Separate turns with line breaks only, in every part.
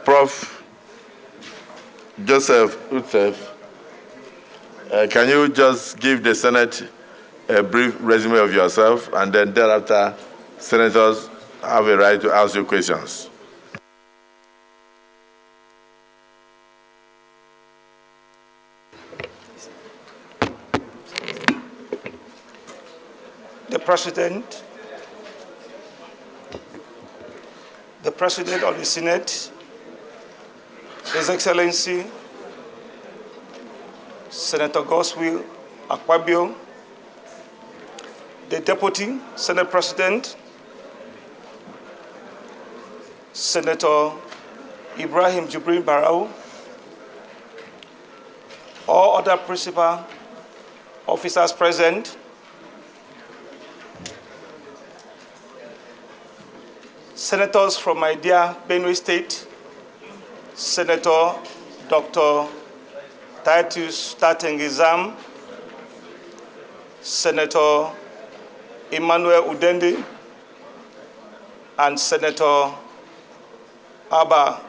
Prof. Joseph Utsev, can you just give the Senate a brief resume of yourself, and then thereafter, senators have a right to ask you questions.
The President of the Senate, His Excellency, Senator Godswill Akpabio, the Deputy Senate President, Senator Ibrahim Jibril Barau, all other principal officers present, senators from my dear Benue State, Senator Dr. Titus Tatengizam, Senator Emmanuel Udende, and Senator Abba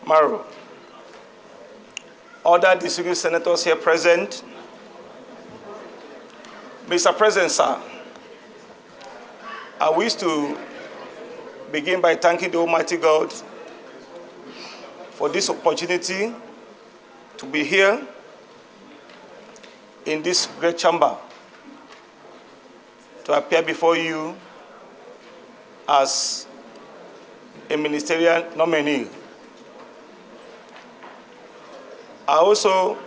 Maro. Other distinguished senators here present. Mr. President, sir, I wish to begin by thanking the Almighty God for this opportunity to be here in this great chamber to appear before you as a ministerial nominee. I also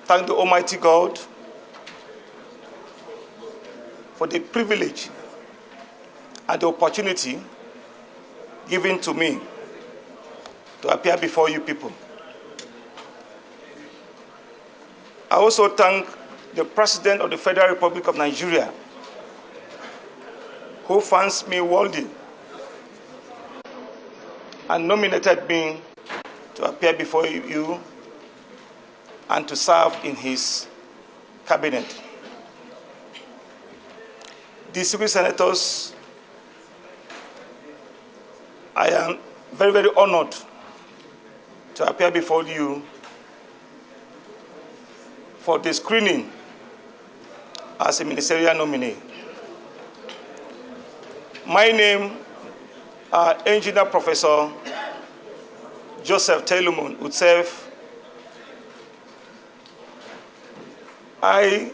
thank the Almighty God for the privilege and the opportunity given to me to appear before you people. I also thank the President of the Federal Republic of Nigeria, who finds me worthy and nominated me to appear before you and to serve in his cabinet. Distinguished senators, I am very, very honored to appear before you for the screening as a ministerial nominee. My name is Engineer Professor Joseph Telumun Utsev. I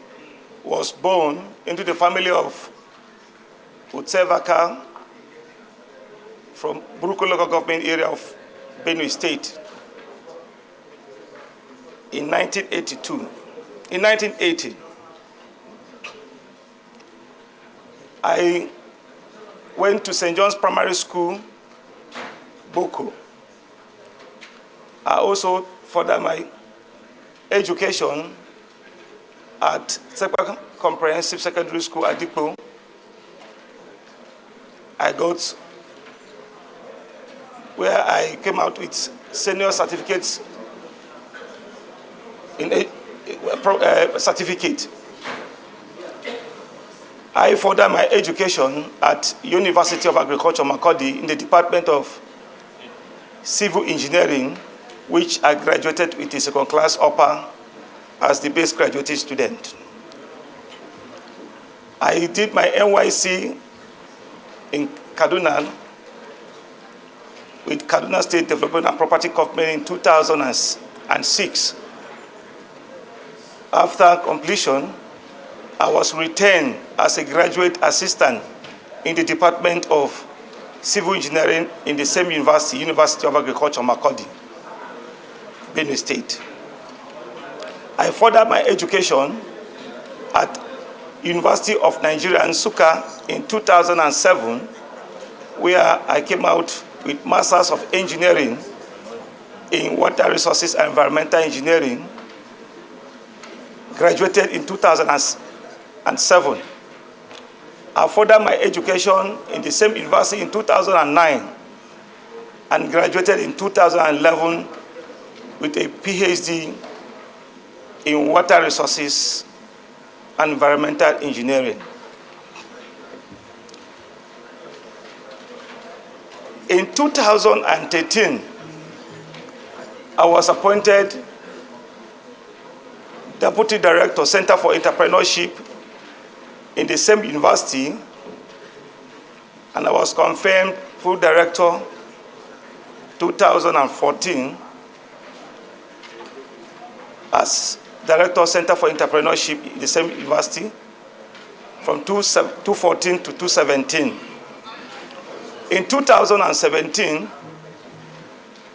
was born into the family of Utsevaka from Buruku local government area of Benue State in 1982. In 1980, I went to St. John's Primary School, Boko. I also furthered my education at Sekpa Comprehensive Secondary School at Dikpo. I got where I came out with senior certificates in a certificate. I furthered my education at University of Agriculture, Makurdi, in the Department of Civil Engineering, which I graduated with a second class upper as the best graduate student. I did my NYC in Kaduna with Kaduna State Development and Property Company in 2006. After completion, I was retained as a graduate assistant in the Department of Civil Engineering in the same university, University of Agriculture, Makurdi, Benue State. I furthered my education at University of Nigeria, Nsukka in 2007, where I came out with Masters of Engineering in Water Resources and Environmental Engineering, graduated in 2007. I furthered my education in the same university in 2009 and graduated in 2011 with a PhD in Water Resources and Environmental Engineering. In 2013, I was appointed Deputy Director, Center for Entrepreneurship in the same university, and I was confirmed Full Director 2014 as Director, Center for Entrepreneurship in the same university from 2014 to 2017. In 2017,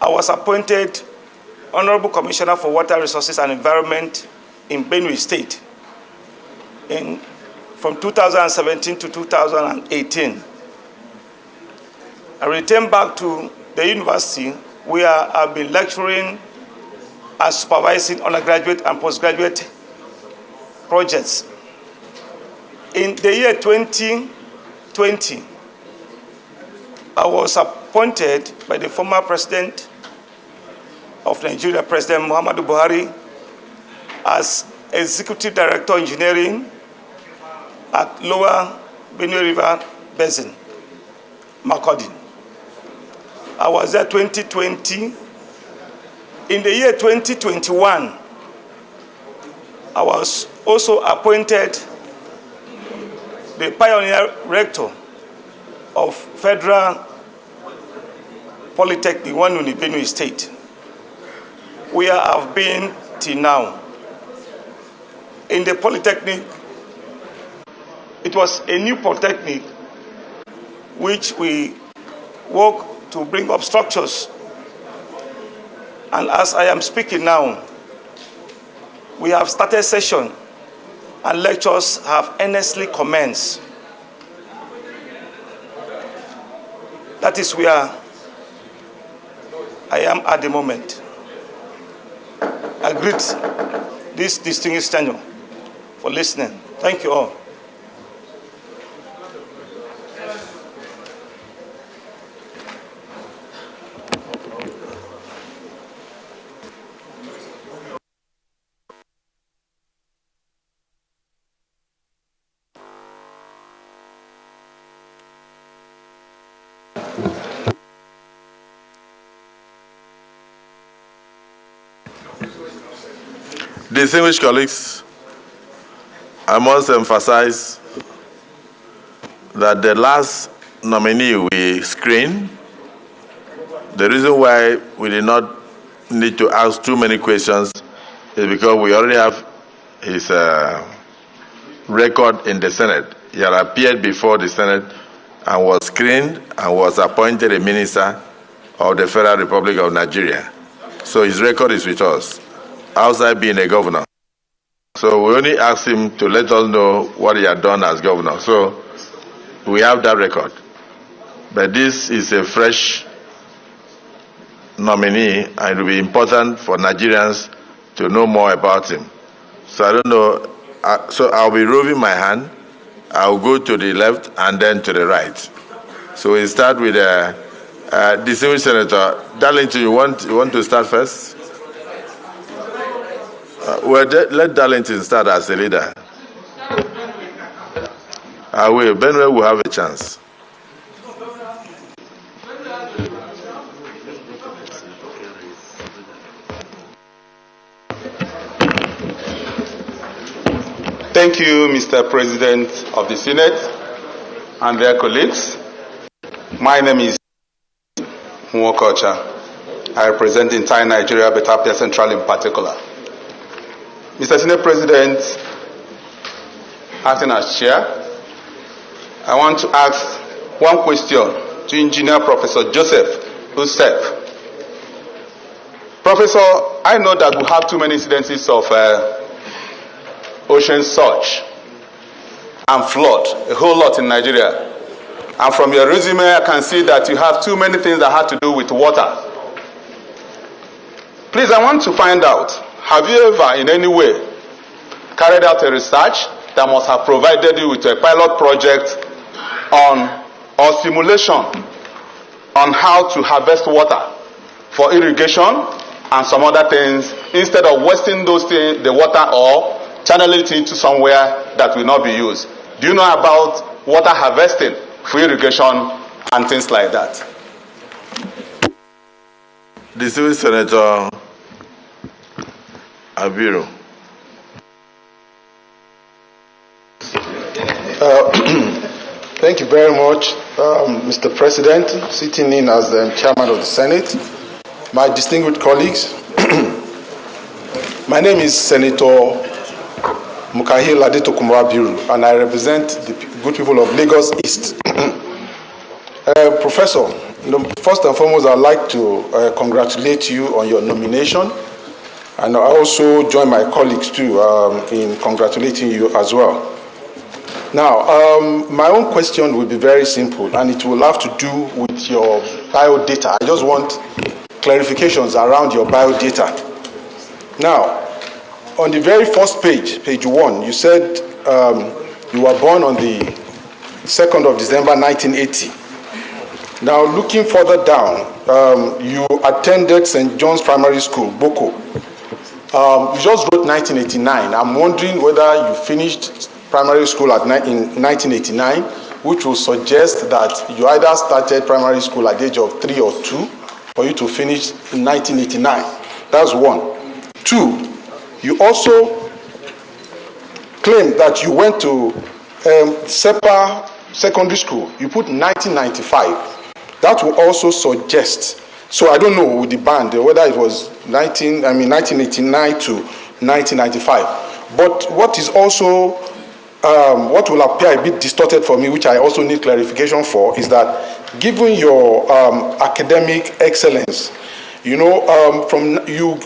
I was appointed Honorable Commissioner for Water Resources and Environment in Benue State from 2017 to 2018. I returned back to the university where I've been lecturing and supervising undergraduate and postgraduate projects. In the year 2020, I was appointed by the former president of Nigeria, President Muhammadu Buhari, as Executive Director Engineering at Lower Benue River Basin, Makurdi. I was there 2020. In the year 2021, I was also appointed the Pioneer Rector of Federal Polytechnic, Nominee, Benue State, where I've been till now. In the Polytechnic, it was a new Polytechnic which we work to bring up structures. And as I am speaking now, we have started session and lectures have earnestly commenced. That is where I am at the moment. I greet this distinguished tenure for listening. Thank you all.
Distinguished colleagues, I must emphasize that the last nominee we screened, the reason why we did not need to ask too many questions is because we already have his record in the Senate. He had appeared before the Senate and was screened and was appointed a minister of the Federal Republic of Nigeria. So his record is with us, outside being a governor. So we only asked him to let us know what he had done as governor. So we have that record. But this is a fresh nominee, and it will be important for Nigerians to know more about him. So I don't know. So I'll be roving my hand. I'll go to the left and then to the right. So we start with distinguished Senator Darlington. You want to start first? Let Darlington start as a leader. I will. Benue will have a chance.
Thank you, Mr. President of the Senate and their colleagues. My name is Nwokocha. I represent the entire Nigeria, but Apia Central in particular. Mr. Senate President, acting as chair, I want to ask one question to Engineer Professor Joseph Utsev. Professor, I know that we have too many incidences of ocean surge and flood, a whole lot in Nigeria. And from your resume, I can see that you have too many things that have to do with water. Please, I want to find out, have you ever in any way carried out a research that must have provided you with a pilot project on or simulation on how to harvest water for irrigation and some other things, instead of wasting those things, the water, or channeling it into somewhere that will not be used? Do you know about water harvesting for irrigation and things like that?
Distinguished Senator Abiro.
Thank you very much, Mr. President, sitting in as the Chairman of the Senate, my distinguished colleagues. My name is Senator Mukahil Adetokunbo Abiru, and I represent the good people of Lagos East. Professor, first and foremost, I'd like to congratulate you on your nomination, and I also join my colleagues too in congratulating you as well. Now, my own question will be very simple, and it will have to do with your biodata. I just want clarifications around your biodata. Now, on the very first page, page 1, you said you were born on the 2nd of December 1980. Now, looking further down, you attended St. John's Primary School, Boko. You just wrote 1989. I'm wondering whether you finished primary school in 1989, which will suggest that you either started primary school at the age of 3 or 2, for you to finish in 1989. That's one. 2, you also claim that you went to SEPA Secondary School. You put 1995. That will also suggest, so I don't know with the band whether it was 1989 to 1995. But what is also, what will appear a bit distorted for me, which I also need clarification for, is that given your academic excellence, you know, you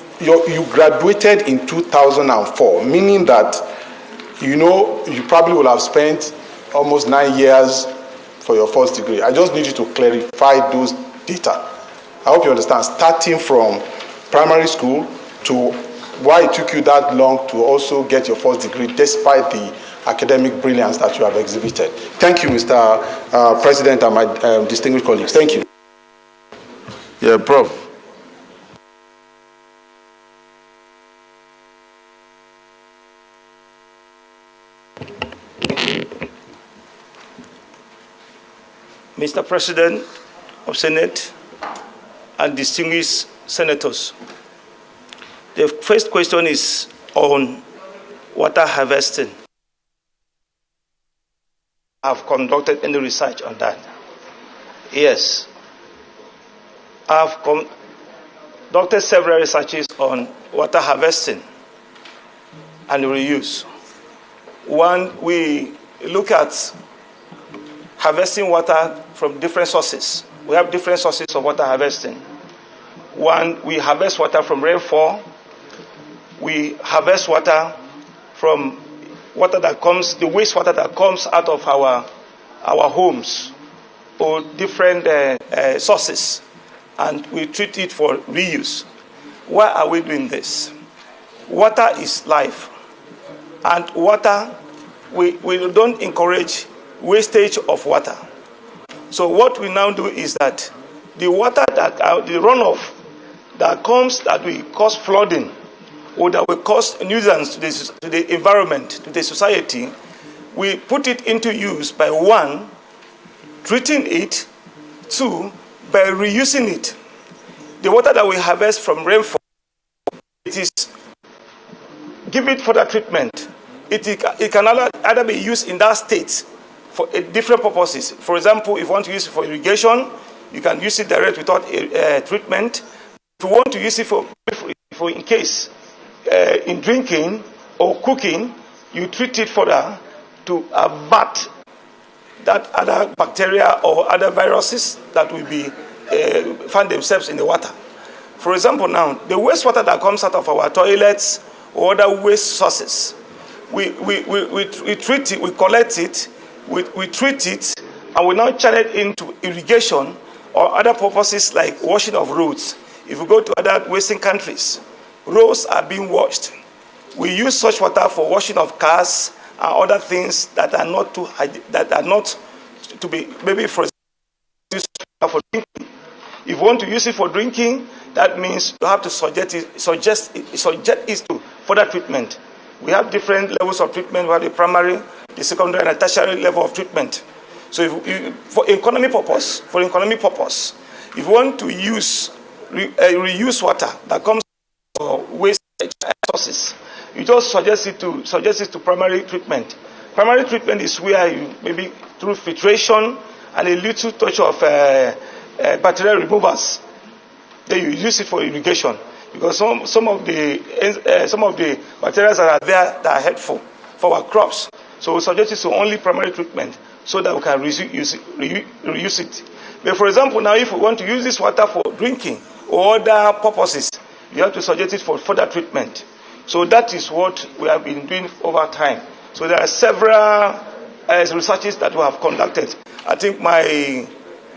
graduated in 2004, meaning that, you know, you probably will have spent almost 9 years for your first degree. I just need you to clarify those data. I hope you understand, starting from primary school to why it took you that long to also get your first degree despite the academic brilliance that you have exhibited. Thank you, Mr. President and my distinguished colleagues. Thank you.
Yeah, Prof.
Mr. President of Senate and distinguished senators, the first question is on water harvesting. I've conducted any research on that. Yes. I've conducted several researches on water harvesting and reuse. One, we look at harvesting water from different sources. We have different sources of water harvesting. One, we harvest water from rainfall. We harvest water from water that comes, the wastewater that comes out of our homes or different sources, and we treat it for reuse. Why are we doing this? Water is life, and water, we don't encourage wastage of water. So what we now do is that the water that the runoff that comes that will cause flooding or that will cause nuisance to the environment, to the society, we put it into use by 1, treating it, 2, by reusing it. The water that we harvest from rainfall, it is give it further treatment. It can either be used in that state for different purposes. For example, if you want to use it for irrigation, you can use it direct without treatment. If you want to use it for in case in drinking or cooking, you treat it further to abate that other bacteria or other viruses that will be find themselves in the water. For example, now the wastewater that comes out of our toilets or other waste sources, we treat it, we collect it, we treat it, and we now channel it into irrigation or other purposes like washing of roads. If we go to other Western countries, roads are being washed. We use such water for washing of cars and other things that are not to be maybe for drinking. If you want to use it for drinking, that means you have to subject it to further treatment. We have different levels of treatment. We have the primary, the secondary, and the tertiary level of treatment. So, for economic purpose, if you want to use reuse water that comes from waste sources. You just suggest it to primary treatment. Primary treatment is where you maybe through filtration and a little touch of bacterial removers. Then you use it for irrigation because some of the materials that are there that are helpful for our crops. So we suggest it to only primary treatment so that we can reuse it. But for example, now if we want to use this water for drinking or other purposes, you have to suggest it for further treatment. So that is what we have been doing over time. So there are several researches that we have conducted. I think my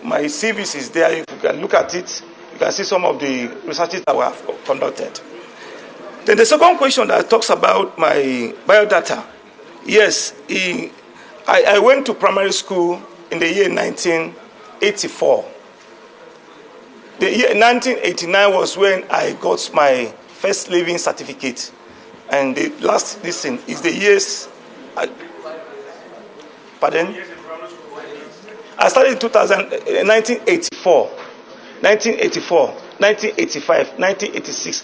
CVs is there. If you can look at it, you can see some of the researches that we have conducted. Then the second question that talks about my biodata. Yes, I went to primary school in the year 1984. The year 1989 was when I got my first living certificate. And the last listen is the years. Pardon? I started in 1984, 1984, 1985, 1986,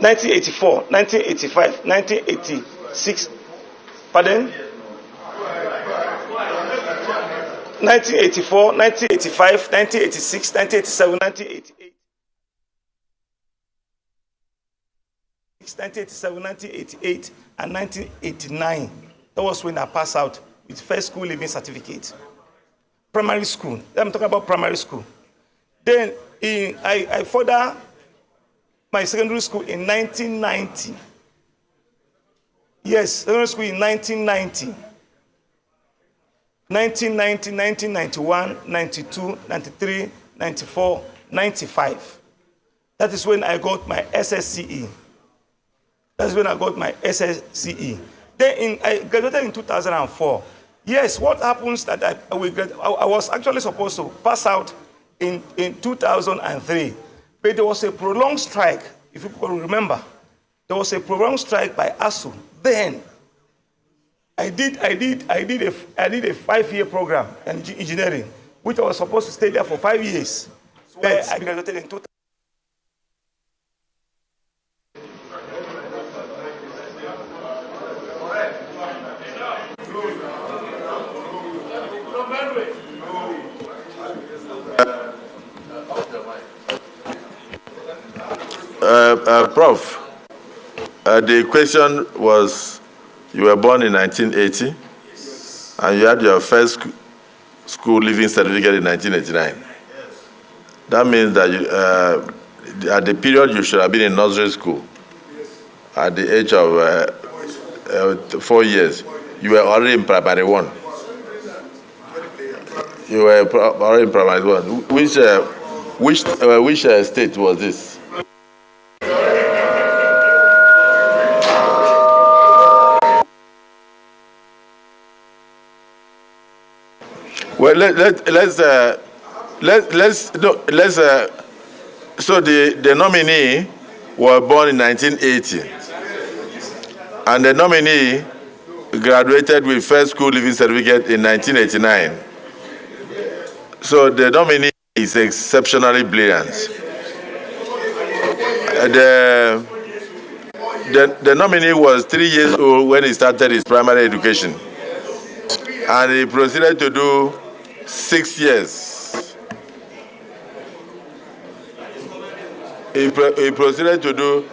1984, 1985, 1986. Pardon? 1984, 1985, 1986, 1987, 1988. 1987, 1988, and 1989. That was when I passed out with first school living certificate. Primary school. I'm talking about primary school. Then I further my secondary school in 1990. Yes, secondary school in 1990. 1990, 1991, 92, 93, 94, 95. That is when I got my SSCE. That's when I got my SSCE. Then I graduated in 2004. Yes, what happens that I was actually supposed to pass out in 2003, but there was a prolonged strike. If you can remember, there was a prolonged strike by ASU. Then I did a 5-year program in engineering, which I was supposed to stay there for 5 years. So I graduated in 2000.
Prof, the question was, you were born in 1980, and you had your first school living certificate in 1989. That means that at the period you should have been in nursery school, at the age of 4 years, you were already in primary one. You were already in primary one. Which state was this? Well, so the nominee was born in 1980, and the nominee graduated with first school living certificate in 1989. So the nominee is exceptionally brilliant. The nominee was 3 years old when he started his primary education, and he proceeded to do 6 years. He proceeded to do.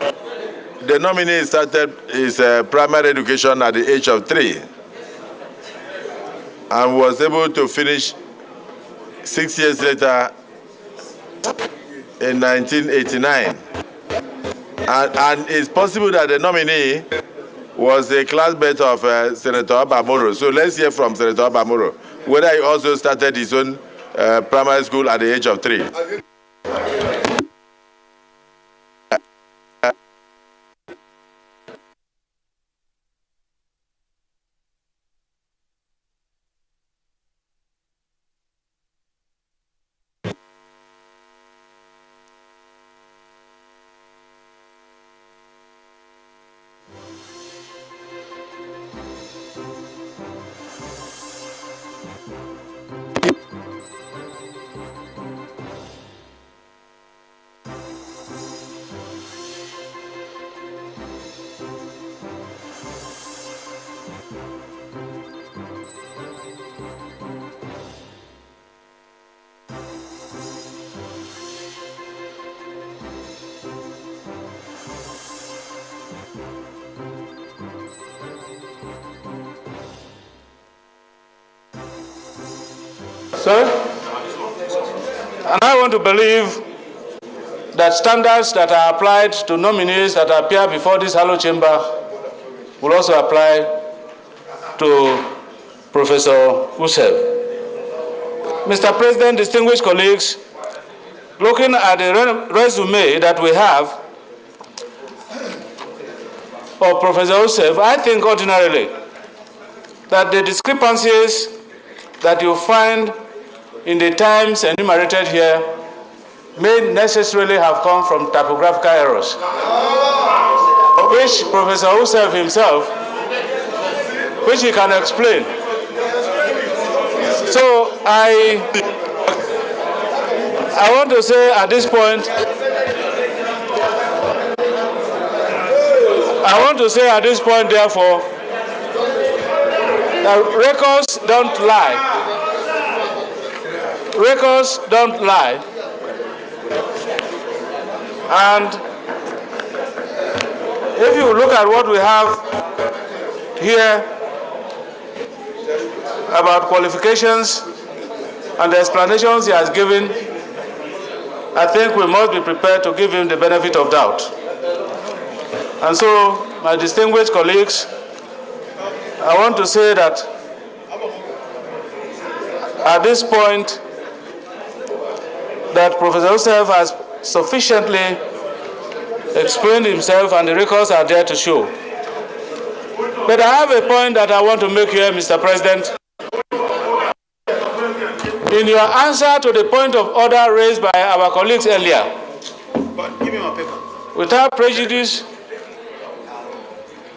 The nominee started his primary education at the age of 3 and was able to finish 6 years later in 1989. And it's possible that the nominee was a classmate of Senator Abamoro. So let's hear from Senator Abamoro whether he also started his own primary school at the age of 3.
Sorry? And I want to believe that standards that are applied to nominees that appear before this hallowed chamber will also apply to Professor Utsev. Mr. President, distinguished colleagues, looking at the resume that we have of Professor Utsev, I think ordinarily that the discrepancies that you find in the times enumerated here may necessarily have come from typographical errors, which Professor Utsev himself, which he can explain. So I want to say at this point, therefore, that records don't lie. Records don't lie. And if you look at what we have here about qualifications and the explanations he has given, I think we must be prepared to give him the benefit of doubt. And so, my distinguished colleagues, I want to say that at this point, that Professor Utsev has sufficiently explained himself and the records are there to show. But I have a point that I want to make here, Mr. President. In your answer to the point of order raised by our colleagues earlier,
Give me my paper.
without prejudice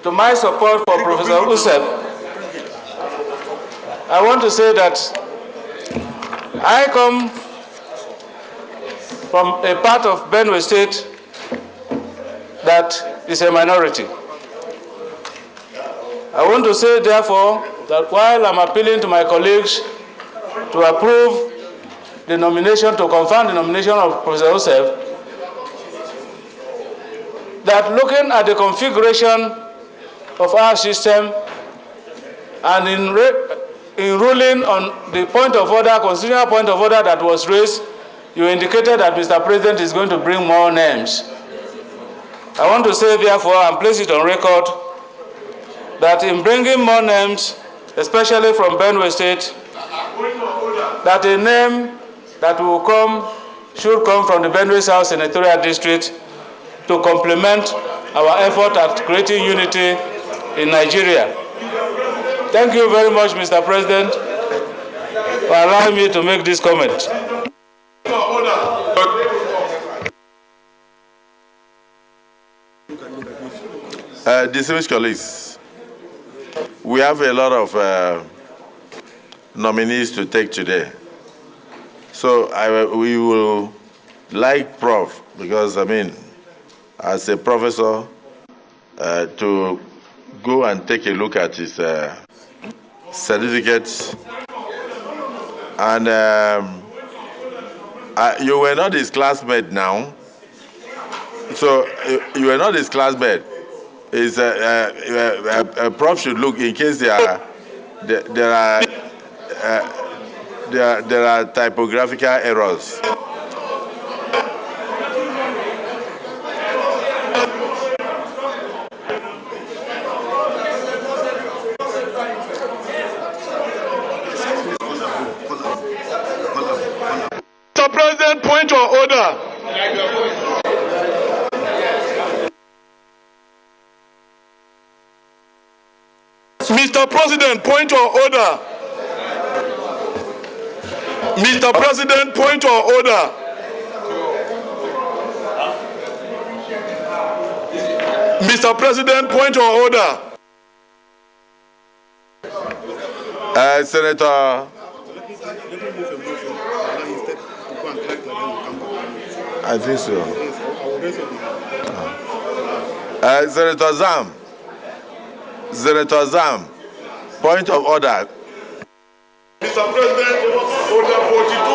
to my support for Professor Utsev, I want to say that I come from a part of Benue State that is a minority. I want to say, therefore, that while I'm appealing to my colleagues to approve the nomination, to confirm the nomination of Professor Utsev, that looking at the configuration of our system and in ruling on the point of order, constitutional point of order that was raised, you indicated that Mr. President is going to bring more names. I want to say, therefore, and place it on record, that in bringing more names, especially from Benue State, that a name that will come should come from the Benue South Senatorial District to complement our effort at creating unity in Nigeria. Thank you very much, Mr. President, for allowing me to make this comment.
Distinguished colleagues, we have a lot of nominees to take today. So we will like Prof, because I mean, as a professor, to go and take a look at his certificates. And you were not his classmate now. So you were not his classmate. Is a Prof should look in case there are typographical errors.
Mr. President, point of order. Mr. President, point of order. Mr. President, point of order. Mr. President, point of order.
Senator, I think so. Senator Zam. Senator Zam, point of order.
Mr. President, order 42.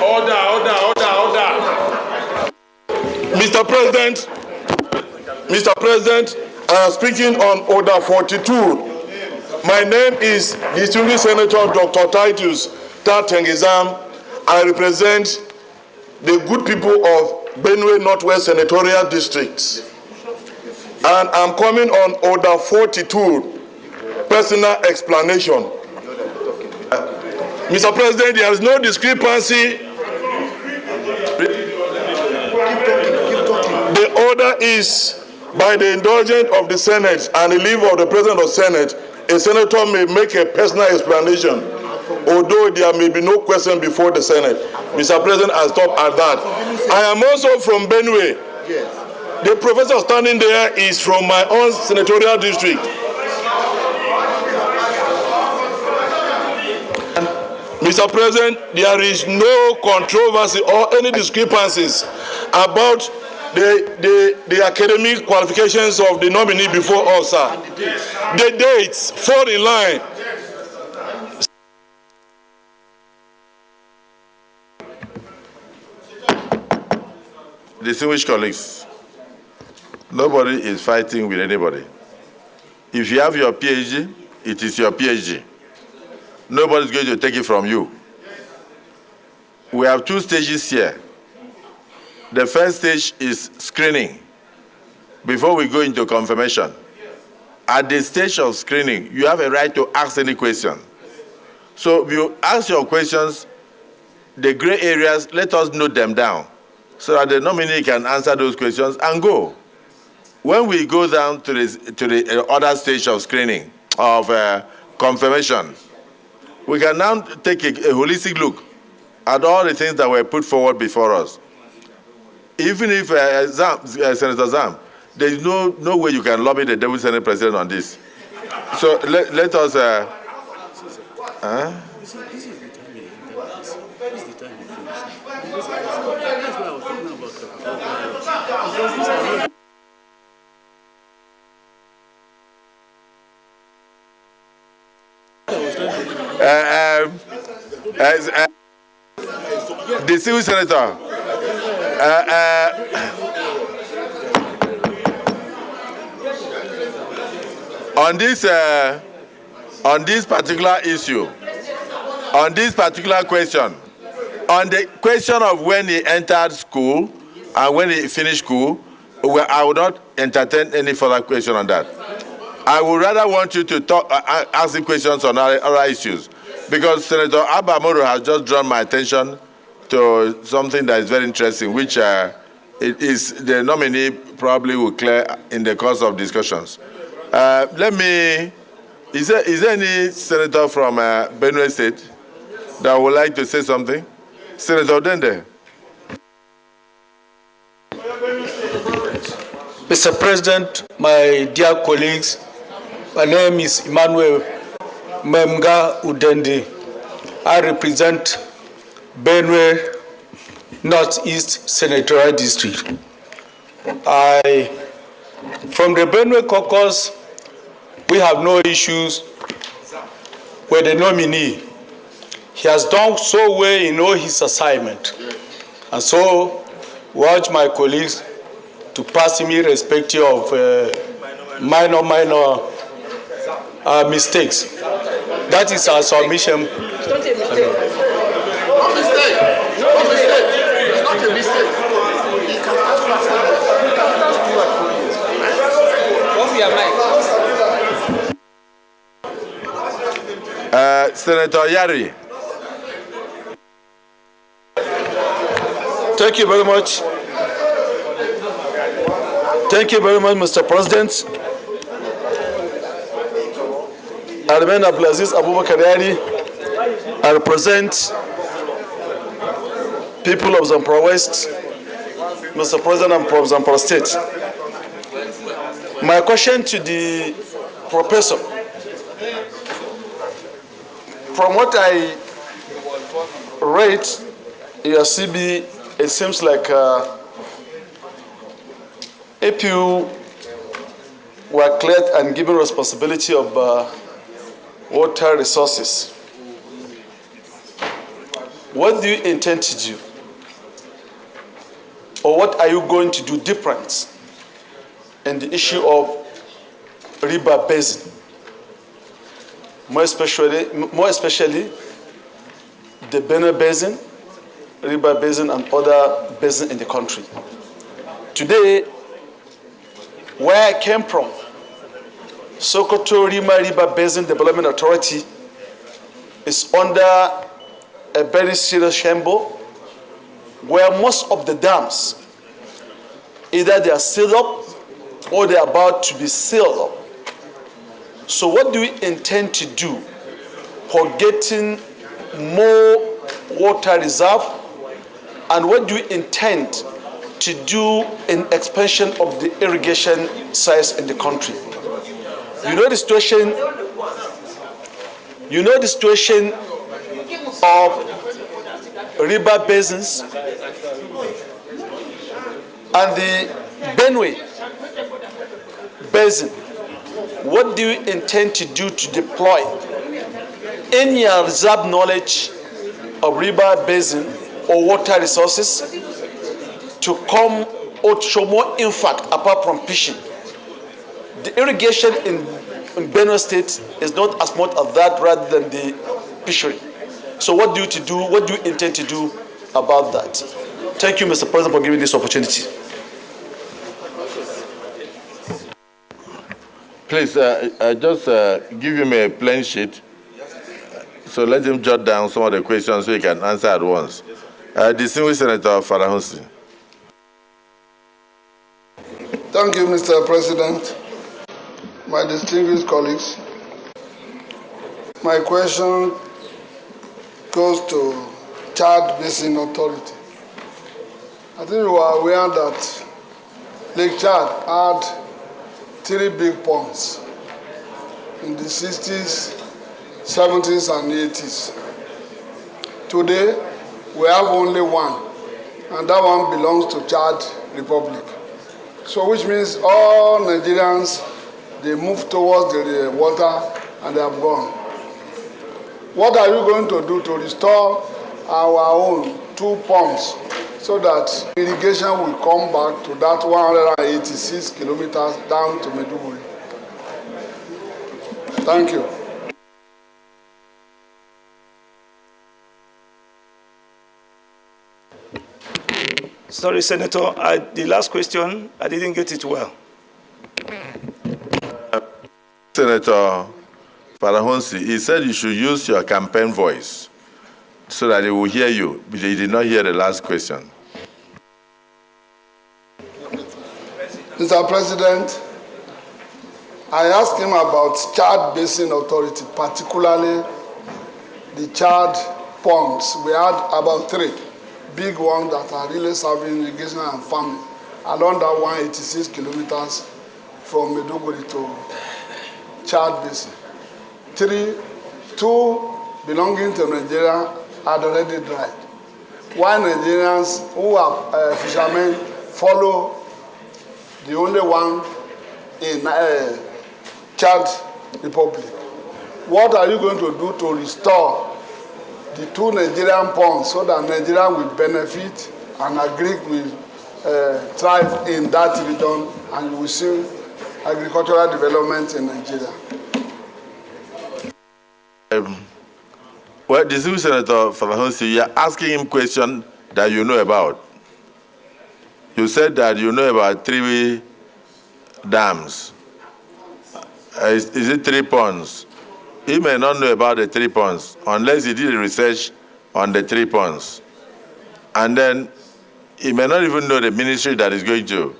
Order. Mr. President, I am speaking on order 42. My name is Distinguished Senator Dr. Titus Tateng exam. I represent the good people of Benue Northwest Senatorial District. And I'm coming on order 42, personal explanation. Mr. President, there is no discrepancy. The order is by the indulgence of the Senate and the leave of the President of the Senate, a senator may make a personal explanation, although there may be no question before the Senate. Mr. President, I stop at that. I am also from Benue. The professor standing there is from my own senatorial district. Mr. President, there is no controversy or any discrepancies about the academic qualifications of the nominee before us, sir. The dates fall in line.
Distinguished colleagues, nobody is fighting with anybody. If you have your PhD, it is your PhD. Nobody is going to take it from you. We have two stages here. The first stage is screening before we go into confirmation. At the stage of screening, you have a right to ask any question. So you ask your questions, the gray areas, let us note them down so that the nominee can answer those questions and go. When we go down to the other stage of screening, of confirmation, we can now take a holistic look at all the things that were put forward before us. Even if Senator Zam, there is no way you can lobby the Deputy Senate President on this. So let us. The civil senator. On this particular issue, on this particular question, on the question of when he entered school and when he finished school, I would not entertain any further question on that. I would rather want you to talk, ask the questions on other issues, because Senator Abba Moro has just drawn my attention to something that is very interesting, which it is the nominee probably will clear in the course of discussions. Is there any senator from Benue State that would like to say something? Senator Dende.
Mr. President, my dear colleagues, my name is Emmanuel Memga Udende. I represent Benue Northeast Senatorial District. From the Benue caucus, we have no issues with the nominee. He has done so well in all his assignment. And so, urge my colleagues to pass him irrespective of minor mistakes. That is our submission.
It's not a mistake. No mistake. No mistake. It's not a mistake. He can off your mic.
Senator Yari.
Thank you very much. Thank you very much, Mr. President. I remain Abdulaziz Abubakar Yari. I represent people of Zamfara West, Mr. President, and from Zamfara State. My question to the professor, from what I read in your CB, it seems like if you were cleared and given responsibility of water resources, what do you intend to do? Or what are you going to do different in the issue of river basin? More especially
the Benue Basin, River Basin, and other basins in the country. Today, where I came from, Sokoto River Basin Development Authority is under a very serious shamble where most of the dams, either they are sealed up or they are about to be sealed up. So what do we intend to do for getting more water reserve, and what do we intend to do in expansion of the irrigation sites in the country? You know the situation of river basins and the Benue Basin. What do you intend to do to deploy in your reserve knowledge of river basin or water resources to come or show more impact apart from fishing? The irrigation in Benue State is not as much of that rather than the fishery. So what do you intend to do about that? Thank you, Mr. President, for giving this opportunity.
Please, just give him a plain sheet. So let him jot down some of the questions so he can answer at once. Distinguished Senator Farahunsi.
Thank you, Mr. President. My distinguished colleagues, my question goes to Chad Basin Authority. I think you are aware that Lake Chad had 3 big ponds in the 60s, 70s, and 80s. Today, we have only one, and that one belongs to Chad Republic. So which means all Nigerians, they move towards the water and they have gone. What are you going to do to restore our own 2 pumps so that irrigation will come back to that 186 kilometers down to Maiduguri? Thank you.
Sorry, Senator, the last question, I didn't get it well.
Senator Farahunsi, he said you should use your campaign voice so that he will hear you, but he did not hear the last question.
Mr. President, I asked him about Chad Basin Authority, particularly the Chad ponds. We had about 3 big ones that are really serving irrigation and farming along that 186 kilometers from Maiduguri to Chad Basin. 2 belonging to Nigeria had already dried. Why Nigerians who are fishermen follow the only one in Chad Republic? What are you going to do to restore the 2 Nigerian ponds so that Nigeria will benefit and agree will thrive in that region, and you will see agricultural development in Nigeria?
Well, this is Senator Farahunsi. You are asking him questions that you know about. You said that you know about 3 dams. Is it 3 ponds? He may not know about the 3 ponds unless he did research on the 3 ponds. And then he may not even know the ministry that is going to.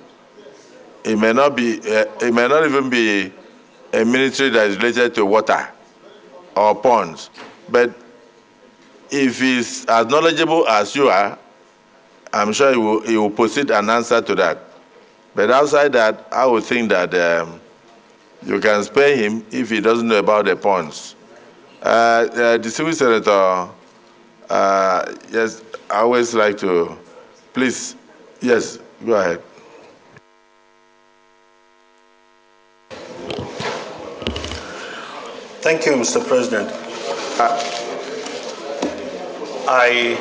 It may not even be a ministry that is related to water or ponds. But if he's as knowledgeable as you are, I'm sure he will proceed an answer to that. But outside that, I would think that you can spare him if he doesn't know about the ponds. Distinguished Senator, yes, I always like to, please, yes, go ahead.
Thank you, Mr. President. I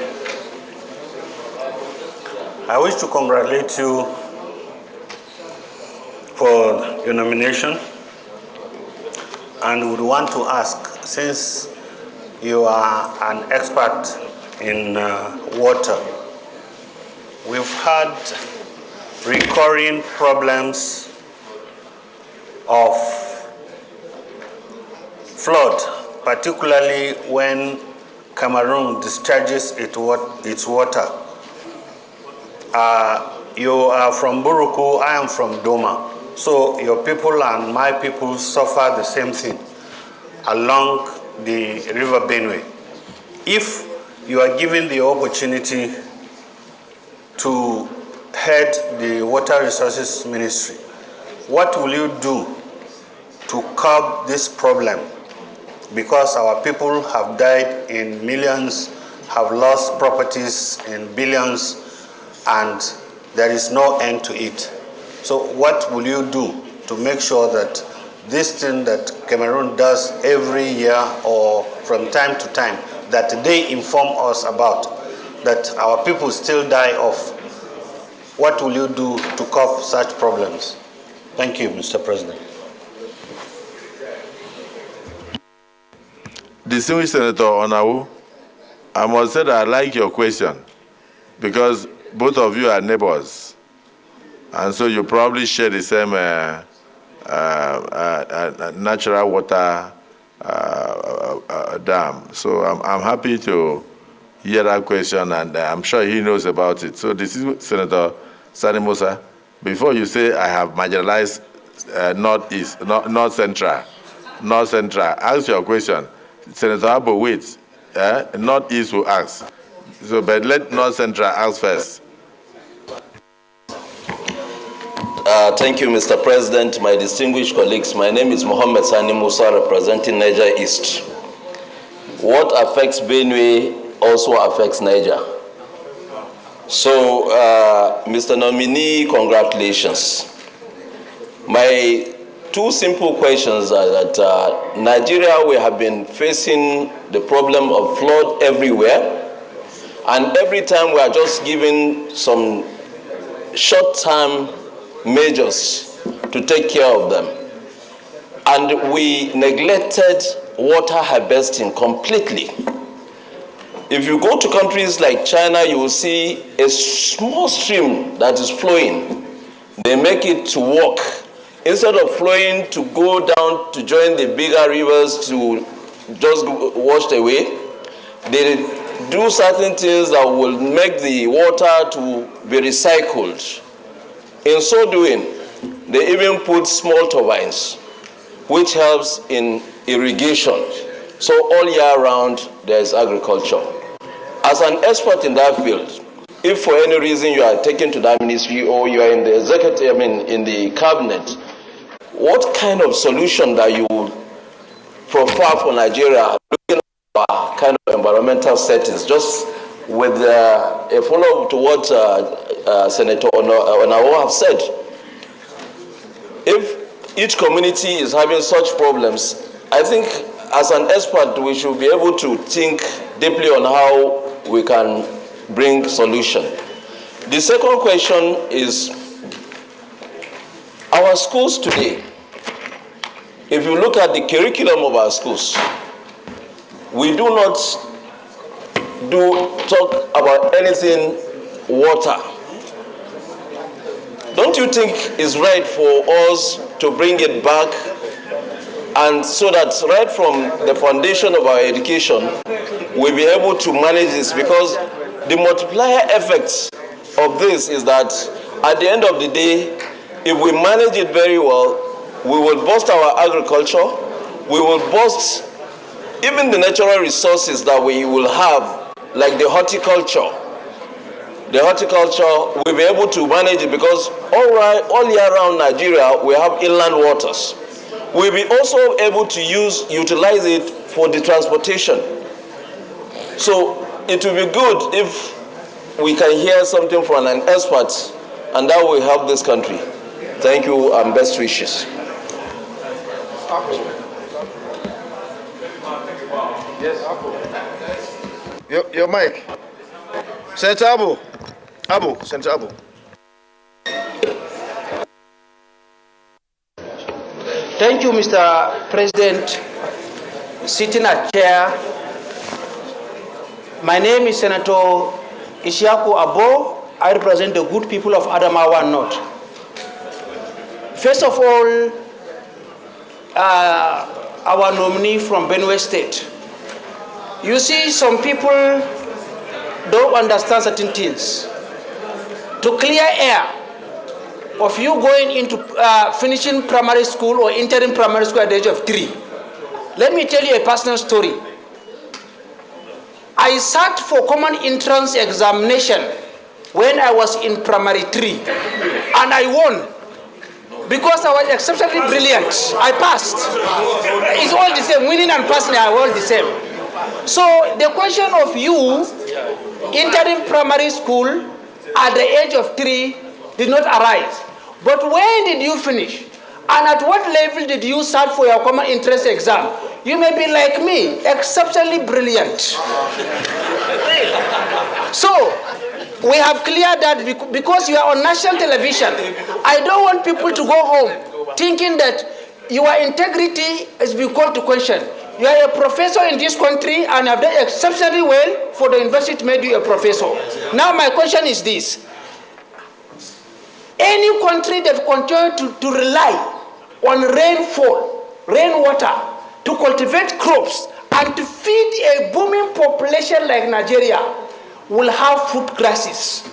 wish to congratulate you for your nomination, and would want to ask, since you are an expert in water. We've had recurring problems of flood, particularly when Cameroon discharges its water. You are from Buruku, I am from Doma. So your people and my people suffer the same thing along the river Benue. If you are given the opportunity to head the Water Resources Ministry, what will you do to curb this problem? Because our people have died in millions, have lost properties in billions, and there is no end to it. So what will you do to make sure that this thing that Cameroon does every year or from time to time, that they inform us about, that our people still die of? What will you do to curb such problems? Thank you, Mr. President.
Distinguished Senator Onawu, I must say that I like your question because both of you are neighbors, and so you probably share the same natural water dam. So I'm happy to hear that question, and I'm sure he knows about it. So this is Senator Sani Musa. Before you say I have marginalized North Central, ask your question. Senator Abo, wait. Northeast will ask. So, but let North Central ask first.
Thank you, Mr. President, my distinguished colleagues. My name is Mohammed Sani Musa, representing Niger East. What affects Benue also affects Niger. So, Mr. Nominee, congratulations. My two simple questions are that Nigeria, we have been facing the problem of flood everywhere, and every time we are just giving some short-term measures to take care of them. And we neglected water harvesting completely. If you go to countries like China, you will see a small stream that is flowing. They make it to walk. Instead of flowing to go down to join the bigger rivers to just wash away, they do certain things that will make the water to be recycled. In so doing, they even put small turbines, which helps in irrigation. So all year round, there is agriculture. As an expert in that field, if for any reason you are taken to that ministry or you are in the executive, in the cabinet, what kind of solution that you prefer for Nigeria, looking at our kind of environmental settings, just with a follow-up to what Senator Onawo have said? If each community is having such problems, I think as an expert we should be able to think deeply on how we can bring solution. The second question is, our schools today, if you look at the curriculum of our schools, we do not talk about anything water. Don't you think it's right for us to bring it back, and so that right from the foundation of our education, we'll be able to manage this? Because the multiplier effect of this is that at the end of the day, if we manage it very well, we will boost our agriculture, we will boost even the natural resources that we will have, like the horticulture. The horticulture, we'll be able to manage it because all year round Nigeria, we have inland waters. We'll be also able to utilize it for the transportation. So it will be good if we can hear something from an expert, and that will help this country. Thank you and best wishes.
Yes. Your mic. Senator Abu. Senator Abu.
Thank you, Mr. President. Sitting at chair, My name is Senator Ishaku Abo. I represent the good people of Adamawa North. First of all, our nominee from Benue State. You see, some people don't understand certain things. To clear air of you going into finishing primary school or entering primary school at the age of 3, let me tell you a personal story. I sat for common entrance examination when I was in primary 3, and I won because I was exceptionally brilliant. I passed. It's all the same. Winning and passing are all the same. So the question of you entering primary school at the age of 3 did not arise. But when did you finish? And at what level did you start for your common entrance exam? You may be like me, exceptionally brilliant. So, we have cleared that because you are on national television. I don't want people to go home thinking that your integrity is being called to question. You are a professor in this country and have done exceptionally well for the university to make you a professor. Now my question is this. Any country that continues to rely on rainfall, rainwater, to cultivate crops and to feed a booming population like Nigeria will have food crisis.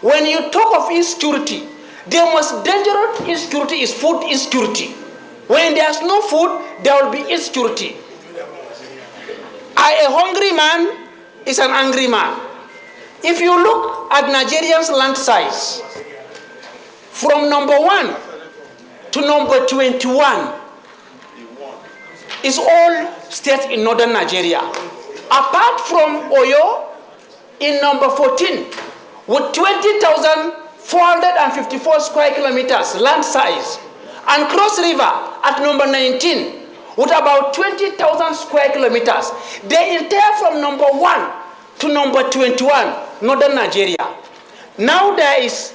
When you talk of insecurity, the most dangerous insecurity is food insecurity. When there's no food, there will be insecurity. A hungry man is an angry man. If you look at Nigerians' land size, from number 1 to number 21 is all states in northern Nigeria. Apart from Oyo, in number 14, with 20,454 square kilometers land size, and Cross River at number 19, with about 20,000 square kilometers. They enter from number 1 to number 21, northern Nigeria. Now there is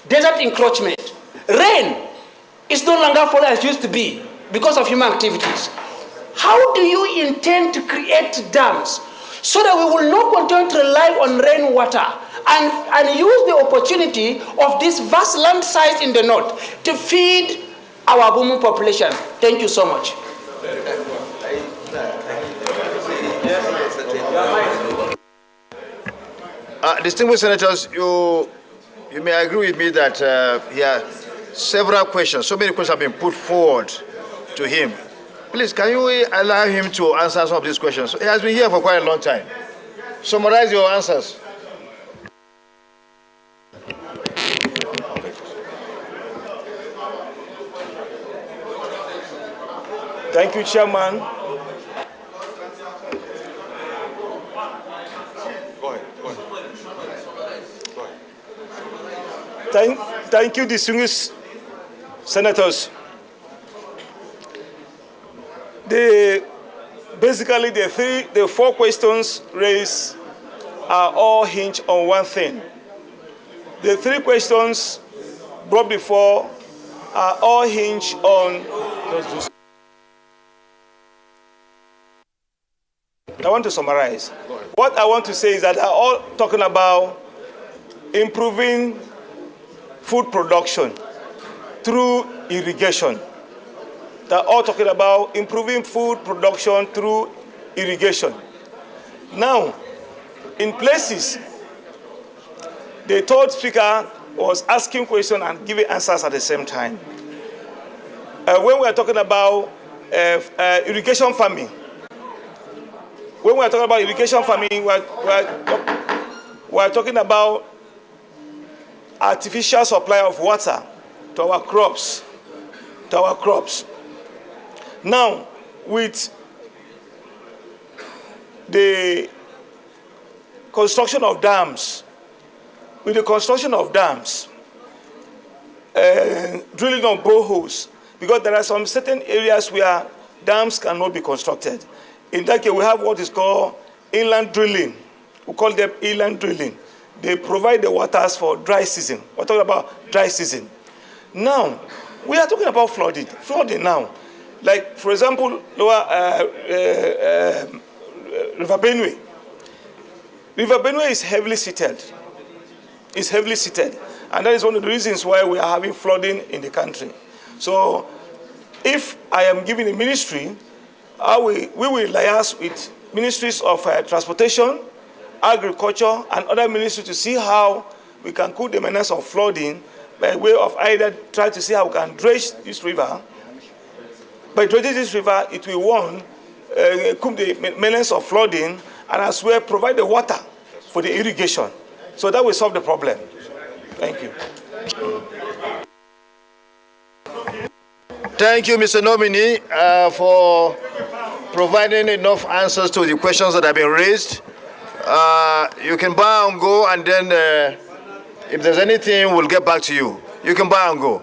desert encroachment. Rain is no longer falling as it used to be because of human activities. How do you intend to create dams so that we will not continue to rely on rainwater and use the opportunity of this vast land size in the north to feed our booming population? Thank you so much.
Distinguished senators, you may agree with me that here several questions, so many questions have been put forward to him. Please, can you allow him to answer some of these questions? He has been here for quite a long time. Summarize your answers.
Thank you, Chairman. Thank you, distinguished senators. Basically, the 4 questions raised are all hinged on one thing. The 3 questions brought before are all hinged on. I want to summarize. What I want to say is that they're all talking about improving food production through irrigation. They're all talking about improving food production through irrigation. Now, in places, the third speaker was asking questions and giving answers at the same time. When we are talking about irrigation farming, we are talking about artificial supply of water to our crops. Now, with the construction of dams, drilling of boreholes, because there are some certain areas where dams cannot be constructed. In that case, we have what is called inland drilling. We call them inland drilling. They provide the waters for dry season. We're talking about dry season. Now, we are talking about flooding. Flooding now. Like, for example, River Benue. River Benue is heavily seated. It's heavily seated. And that is one of the reasons why we are having flooding in the country. So if I am given a ministry, we will liaise with ministries of transportation, agriculture, and other ministries to see how we can cool the menace of flooding by way of either try to see how we can dredge this river. By dredging this river, it will, one, cool the menace of flooding, and as well provide the water for the irrigation. So that will solve the problem. Thank you.
Thank you, Mr. Nominee, for providing enough answers to the questions that have been raised. You can bow and go, and then if there's anything, we'll get back to you. You can bow and go.